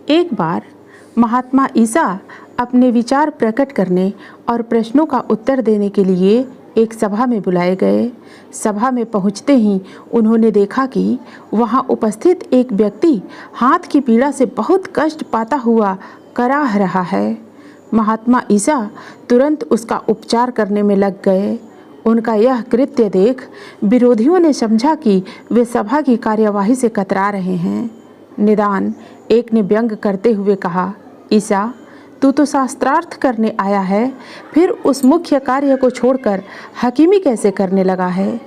एक बार महात्मा ईसा अपने विचार प्रकट करने और प्रश्नों का उत्तर देने के लिए एक सभा में बुलाए गए। सभा में पहुंचते ही उन्होंने देखा कि वहां उपस्थित एक व्यक्ति हाथ की पीड़ा से बहुत कष्ट पाता हुआ कराह रहा है। महात्मा ईसा तुरंत उसका उपचार करने में लग गए। उनका यह कृत्य देख विरोधियों ने समझा कि वे सभा की कार्यवाही से कतरा रहे हैं। निदान एक ने व्यंग करते हुए कहा, ईसा, तू तो शास्त्रार्थ करने आया है, फिर उस मुख्य कार्य को छोड़कर हकीमी कैसे करने लगा है?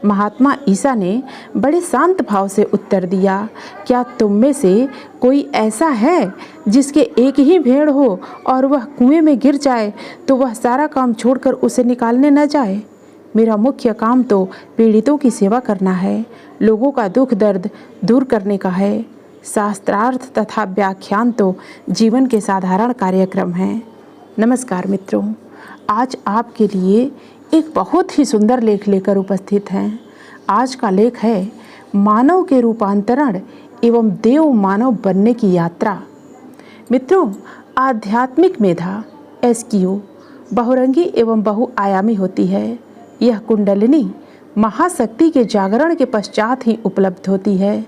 महात्मा ईसा ने बड़े शांत भाव से उत्तर दिया, क्या तुम में से कोई ऐसा है जिसके एक ही भेड़ हो और वह कुएं में गिर जाए तो वह सारा काम छोड़कर उसे निकालने न जाए? मेरा मुख्य काम तो पीड़ितों की सेवा करना है, लोगों का दुख दर्द दूर करने का है। शास्त्रार्थ तथा व्याख्यान तो जीवन के साधारण कार्यक्रम हैं। नमस्कार मित्रों, आज आपके लिए एक बहुत ही सुंदर लेख लेकर उपस्थित हैं। आज का लेख है मानव के रूपांतरण एवं देव मानव बनने की यात्रा। मित्रों, आध्यात्मिक मेधा SQ बहुरंगी एवं बहुआयामी होती है। यह कुंडलिनी महाशक्ति के जागरण के पश्चात ही उपलब्ध होती है।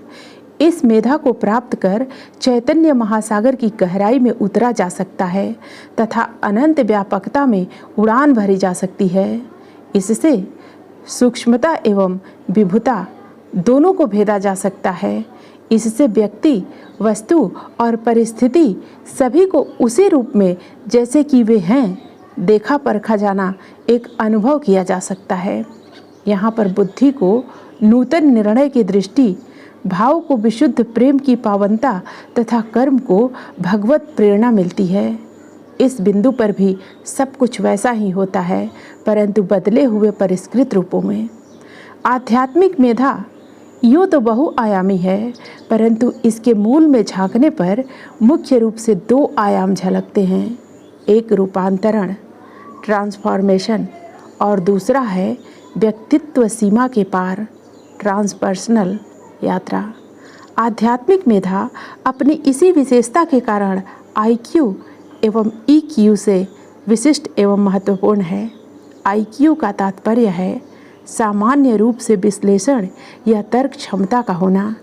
इस मेधा को प्राप्त कर चैतन्य महासागर की गहराई में उतरा जा सकता है तथा अनंत व्यापकता में उड़ान भरी जा सकती है। इससे सूक्ष्मता एवं विभुता दोनों को भेदा जा सकता है। इससे व्यक्ति, वस्तु और परिस्थिति सभी को उसी रूप में जैसे कि वे हैं देखा परखा जाना, एक अनुभव किया जा सकता है। यहाँ पर बुद्धि को नूतन निर्णय की दृष्टि, भाव को विशुद्ध प्रेम की पावनता तथा कर्म को भगवत प्रेरणा मिलती है। इस बिंदु पर भी सब कुछ वैसा ही होता है, परंतु बदले हुए परिष्कृत रूपों में। आध्यात्मिक मेधा यूँ तो बहुआयामी है, परंतु इसके मूल में झांकने पर मुख्य रूप से 2 आयाम झलकते हैं। एक रूपांतरण, ट्रांसफॉर्मेशन, और दूसरा है व्यक्तित्व सीमा के पार, ट्रांसपर्सनल यात्रा। आध्यात्मिक मेधा अपनी इसी विशेषता के कारण IQ एवं EQ से विशिष्ट एवं महत्वपूर्ण है। IQ का तात्पर्य है सामान्य रूप से विश्लेषण या तर्क क्षमता का होना।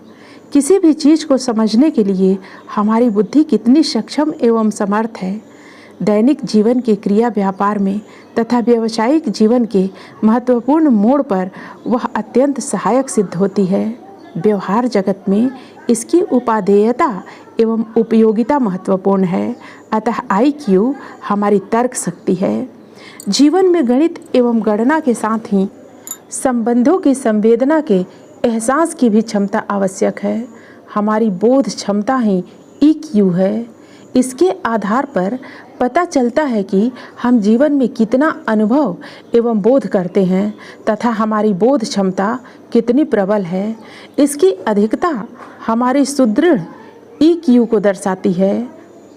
किसी भी चीज़ को समझने के लिए हमारी बुद्धि कितनी सक्षम एवं समर्थ है। दैनिक जीवन के क्रिया व्यापार में तथा व्यावसायिक जीवन के महत्वपूर्ण मोड़ पर वह अत्यंत सहायक सिद्ध होती है। व्यवहार जगत में इसकी उपादेयता एवं उपयोगिता महत्वपूर्ण है। अतः IQ हमारी तर्क शक्ति है। जीवन में गणित एवं गणना के साथ ही संबंधों की संवेदना के एहसास की भी क्षमता आवश्यक है। हमारी बोध क्षमता ही EQ है। इसके आधार पर पता चलता है कि हम जीवन में कितना अनुभव एवं बोध करते हैं तथा हमारी बोध क्षमता कितनी प्रबल है। इसकी अधिकता हमारी सुदृढ़ EQ को दर्शाती है।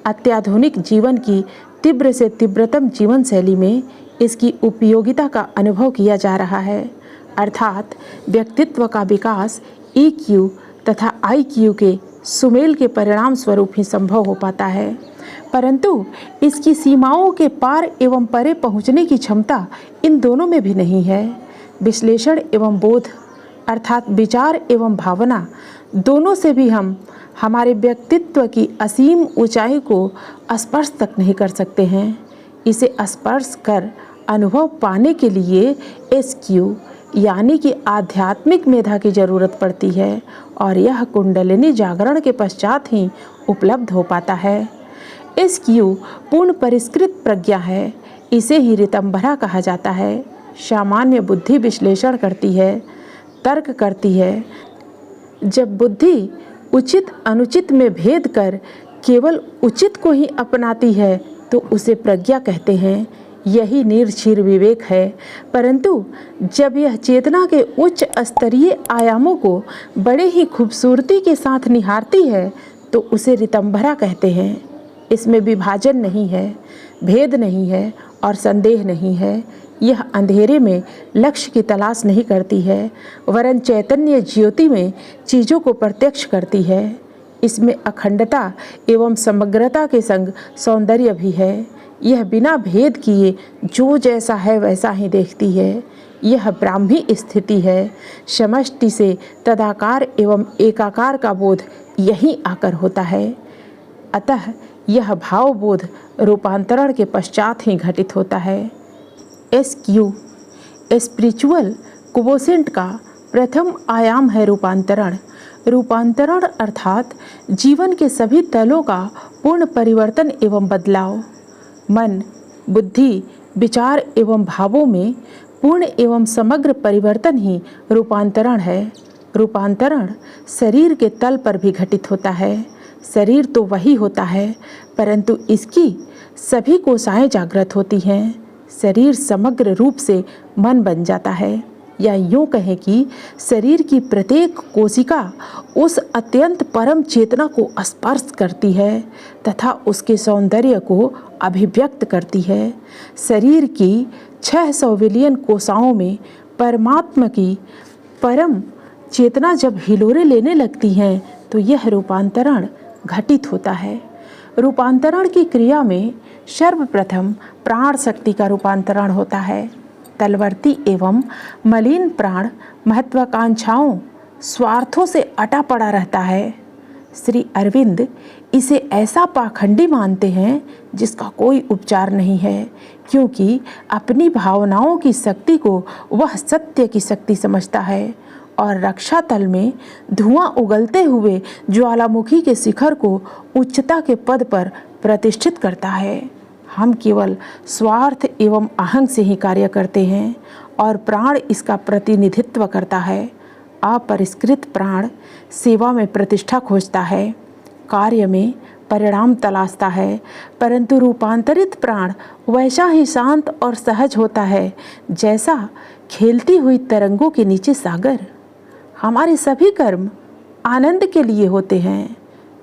अत्याधुनिक जीवन की तीव्र से तीव्रतम जीवन शैली में इसकी उपयोगिता का अनुभव किया जा रहा है। अर्थात व्यक्तित्व का विकास EQ तथा IQ के सुमेल के परिणाम स्वरूप ही संभव हो पाता है, परंतु इसकी सीमाओं के पार एवं परे पहुंचने की क्षमता इन दोनों में भी नहीं है। विश्लेषण एवं बोध अर्थात विचार एवं भावना दोनों से भी हम हमारे व्यक्तित्व की असीम ऊंचाई को स्पर्श तक नहीं कर सकते हैं। इसे स्पर्श कर अनुभव पाने के लिए SQ यानी कि आध्यात्मिक मेधा की जरूरत पड़ती है और यह कुंडलिनी जागरण के पश्चात ही उपलब्ध हो पाता है। SQ पूर्ण परिष्कृत प्रज्ञा है। इसे ही ऋतंभरा कहा जाता है। सामान्य बुद्धि विश्लेषण करती है, तर्क करती है। जब बुद्धि उचित अनुचित में भेद कर केवल उचित को ही अपनाती है तो उसे प्रज्ञा कहते हैं। यही निर्क्षीर विवेक है। परंतु जब यह चेतना के उच्च स्तरीय आयामों को बड़े ही खूबसूरती के साथ निहारती है तो उसे ऋतंभरा कहते हैं। इसमें विभाजन नहीं है, भेद नहीं है और संदेह नहीं है। यह अंधेरे में लक्ष्य की तलाश नहीं करती है, वरन चैतन्य ज्योति में चीज़ों को प्रत्यक्ष करती है। इसमें अखंडता एवं समग्रता के संग सौंदर्य भी है। यह बिना भेद किए जो जैसा है वैसा ही देखती है। यह ब्राह्मी स्थिति है। समष्टि से तदाकार एवं एकाकार का बोध यहीं आकर होता है। अतः यह भावबोध रूपांतरण के पश्चात ही घटित होता है। SQ स्पिरिचुअल क्वोशेंट का प्रथम आयाम है रूपांतरण। रूपांतरण अर्थात जीवन के सभी तलों का पूर्ण परिवर्तन एवं बदलाव। मन, बुद्धि, विचार एवं भावों में पूर्ण एवं समग्र परिवर्तन ही रूपांतरण है। रूपांतरण शरीर के तल पर भी घटित होता है। शरीर तो वही होता है, परंतु इसकी सभी कोशिकाएं जागृत होती हैं। शरीर समग्र रूप से मन बन जाता है, या यूँ कहें कि शरीर की प्रत्येक कोशिका उस अत्यंत परम चेतना को स्पर्श करती है तथा उसके सौंदर्य को अभिव्यक्त करती है। शरीर की 600 बिलियन कोशिकाओं में परमात्मा की परम चेतना जब हिलोरे लेने लगती हैं तो यह रूपांतरण घटित होता है। रूपांतरण की क्रिया में सर्वप्रथम प्राण शक्ति का रूपांतरण होता है। तलवर्ती एवं मलिन प्राण महत्वाकांक्षाओं, स्वार्थों से अटा पड़ा रहता है। श्री अरविंद इसे ऐसा पाखंडी मानते हैं जिसका कोई उपचार नहीं है, क्योंकि अपनी भावनाओं की शक्ति को वह सत्य की शक्ति समझता है और रक्षा तल में धुआं उगलते हुए ज्वालामुखी के शिखर को उच्चता के पद पर प्रतिष्ठित करता है। हम केवल स्वार्थ एवं अहंग से ही कार्य करते हैं और प्राण इसका प्रतिनिधित्व करता है। अपरिष्कृत प्राण सेवा में प्रतिष्ठा खोजता है, कार्य में परिणाम तलाशता है, परंतु रूपांतरित प्राण वैसा ही शांत और सहज होता है जैसा खेलती हुई तरंगों के नीचे सागर। हमारे सभी कर्म आनंद के लिए होते हैं,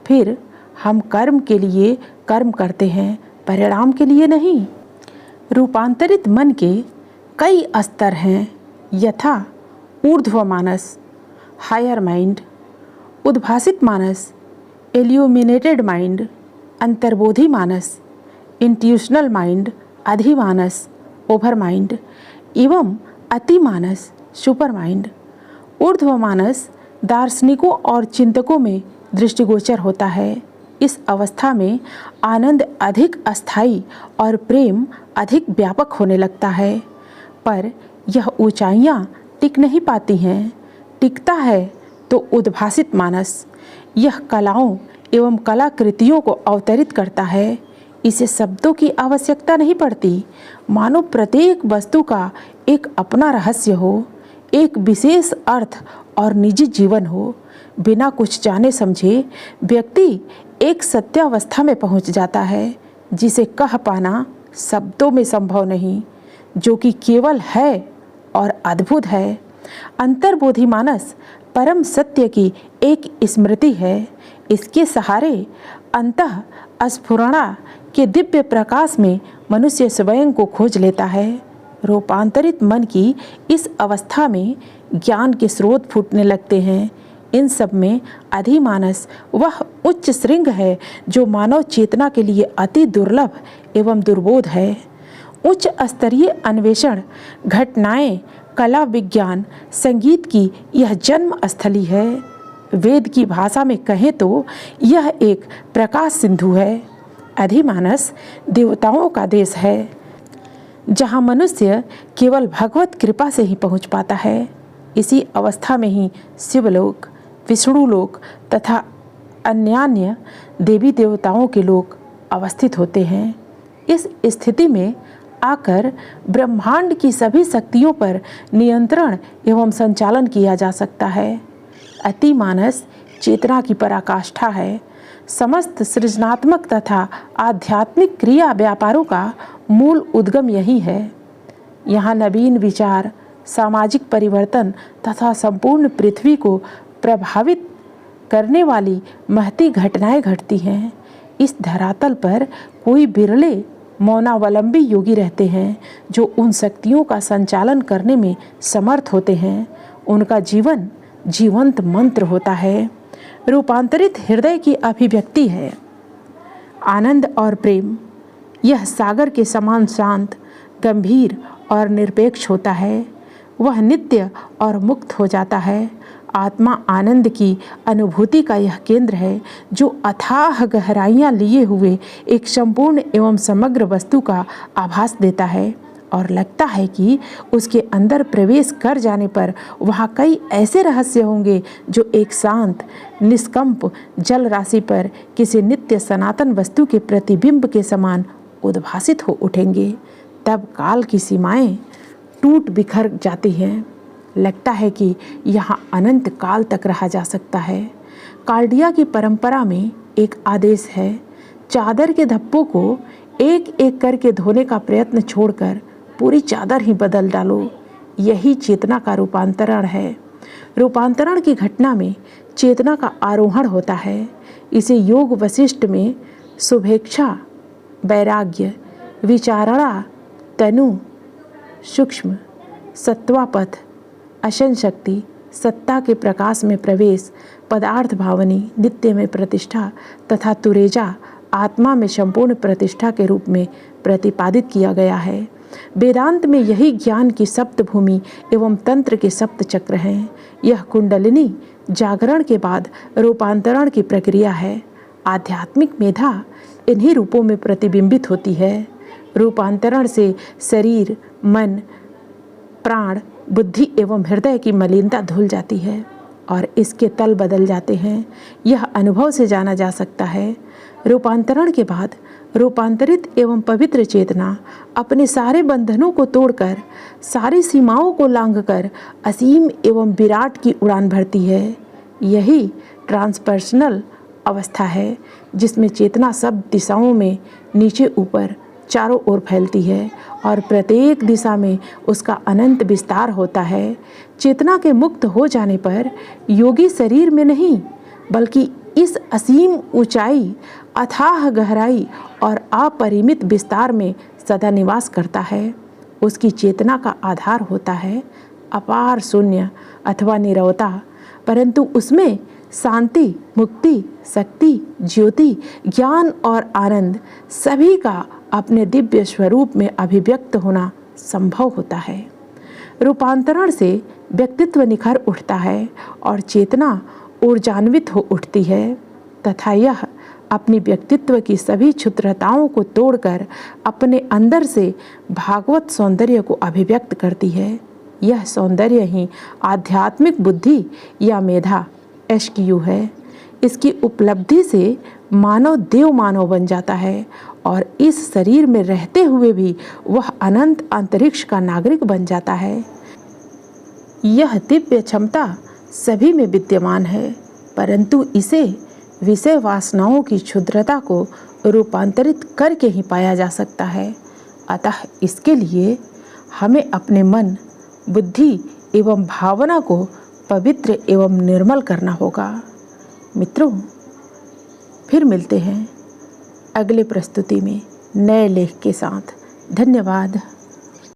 फिर हम कर्म के लिए कर्म करते हैं, परिणाम के लिए नहीं। रूपांतरित मन के कई स्तर हैं, यथा ऊर्ध्व मानस हायर माइंड, उद्भासित मानस इल्यूमिनेटेड माइंड, अंतर्बोधि मानस इंट्यूशनल माइंड अधिमानस ओवर माइंड एवं अतिमानस सुपर माइंड। ऊर्ध्व मानस दार्शनिकों और चिंतकों में दृष्टिगोचर होता है। इस अवस्था में आनंद अधिक अस्थायी और प्रेम अधिक व्यापक होने लगता है, पर यह ऊंचाइयां टिक नहीं पाती हैं। टिकता है तो उद्भासित मानस, यह कलाओं एवं कलाकृतियों को अवतरित करता है। इसे शब्दों की आवश्यकता नहीं पड़ती, मानो प्रत्येक वस्तु का एक अपना रहस्य हो, एक विशेष अर्थ और निजी जीवन हो। बिना कुछ जाने समझे व्यक्ति एक सत्यावस्था में पहुंच जाता है जिसे कह पाना शब्दों में संभव नहीं, जो कि केवल है और अद्भुत है। अंतर्बोधि मानस परम सत्य की एक स्मृति है। इसके सहारे अंतः स्फुरणा के दिव्य प्रकाश में मनुष्य स्वयं को खोज लेता है। रूपांतरित मन की इस अवस्था में ज्ञान के स्रोत फूटने लगते हैं। इन सब में अधिमानस वह उच्च श्रृंग है जो मानव चेतना के लिए अति दुर्लभ एवं दुर्बोध है। उच्च स्तरीय अन्वेषण, घटनाएं, कला, विज्ञान, संगीत की यह जन्म स्थली है। वेद की भाषा में कहें तो यह एक प्रकाश सिंधु है। अधिमानस देवताओं का देश है, जहाँ मनुष्य केवल भगवत कृपा से ही पहुँच पाता है। इसी अवस्था में ही शिवलोक, विष्णुलोक तथा अन्यान्य देवी देवताओं के लोक अवस्थित होते हैं। इस स्थिति में आकर ब्रह्मांड की सभी शक्तियों पर नियंत्रण एवं संचालन किया जा सकता है। अतिमानस चेतना की पराकाष्ठा है। समस्त सृजनात्मक तथा आध्यात्मिक क्रिया व्यापारों का मूल उद्गम यही है। यहाँ नवीन विचार, सामाजिक परिवर्तन तथा संपूर्ण पृथ्वी को प्रभावित करने वाली महती घटनाएं घटती हैं। इस धरातल पर कोई बिरले मौनावलंबी योगी रहते हैं जो उन शक्तियों का संचालन करने में समर्थ होते हैं। उनका जीवन जीवंत मंत्र होता है। रूपांतरित हृदय की अभिव्यक्ति है। आनंद और प्रेम, यह सागर के समान शांत, गंभीर और निरपेक्ष होता है। वह नित्य और मुक्त हो जाता है। आत्मा आनंद की अनुभूति का यह केंद्र है जो अथाह गहराइयाँ लिए हुए एक संपूर्ण एवं समग्र वस्तु का आभास देता है और लगता है कि उसके अंदर प्रवेश कर जाने पर वहाँ कई ऐसे रहस्य होंगे जो एक शांत निष्कंप जल राशि पर किसी नित्य सनातन वस्तु के प्रतिबिंब के समान उद्भासित हो उठेंगे। तब काल की सीमाएं टूट बिखर जाती हैं। लगता है कि यहाँ अनंत काल तक रहा जा सकता है। कालडिया की परंपरा में एक आदेश है, चादर के धब्बों को एक एक करके धोने का प्रयत्न छोड़कर पूरी चादर ही बदल डालो। यही चेतना का रूपांतरण है। रूपांतरण की घटना में चेतना का आरोहण होता है। इसे योग वशिष्ठ में शुभेच्छा, वैराग्य, विचारणा, तनु, सूक्ष्म, सत्वापथ, अशन शक्ति, सत्ता के प्रकाश में प्रवेश, पदार्थ भावनी, नित्य में प्रतिष्ठा तथा तुरेजा, आत्मा में संपूर्ण प्रतिष्ठा के रूप में प्रतिपादित किया गया है। वेदांत में यही ज्ञान की सप्त भूमि एवं तंत्र के सप्त चक्र हैं। यह कुंडलिनी जागरण के बाद रूपांतरण की प्रक्रिया है। आध्यात्मिक मेधा इन्हीं रूपों में प्रतिबिंबित होती है। रूपांतरण से शरीर, मन, प्राण, बुद्धि एवं हृदय की मलिनता धुल जाती है और इसके तल बदल जाते हैं। यह अनुभव से जाना जा सकता है। रूपांतरण के बाद रूपांतरित एवं पवित्र चेतना अपने सारे बंधनों को तोड़कर, सारी सीमाओं को लांघकर असीम एवं विराट की उड़ान भरती है। यही ट्रांसपर्सनल अवस्था है जिसमें चेतना सब दिशाओं में नीचे ऊपर चारों ओर फैलती है और प्रत्येक दिशा में उसका अनंत विस्तार होता है। चेतना के मुक्त हो जाने पर योगी शरीर में नहीं बल्कि इस असीम ऊंचाई, अथाह गहराई और अपरिमित विस्तार में सदा निवास करता है। उसकी चेतना का आधार होता है अपार शून्य अथवा नीरवता, परंतु उसमें शांति, मुक्ति, शक्ति, ज्योति, ज्ञान और आनंद सभी का अपने दिव्य स्वरूप में अभिव्यक्त होना संभव होता है। रूपांतरण से व्यक्तित्व निखर उठता है और चेतना ऊर्जान्वित हो उठती है तथा यह अपनी व्यक्तित्व की सभी क्षुद्रताओं को तोड़कर अपने अंदर से भागवत सौंदर्य को अभिव्यक्त करती है। यह सौंदर्य ही आध्यात्मिक बुद्धि या मेधा एसक्यू है। इसकी उपलब्धि से मानव देव मानव बन जाता है और इस शरीर में रहते हुए भी वह अनंत अंतरिक्ष का नागरिक बन जाता है। यह दिव्य क्षमता सभी में विद्यमान है, परंतु इसे विषय वासनाओं की क्षुद्रता को रूपांतरित करके ही पाया जा सकता है। अतः इसके लिए हमें अपने मन, बुद्धि एवं भावना को पवित्र एवं निर्मल करना होगा। मित्रों, फिर मिलते हैं अगले प्रस्तुति में नए लेख के साथ। धन्यवाद।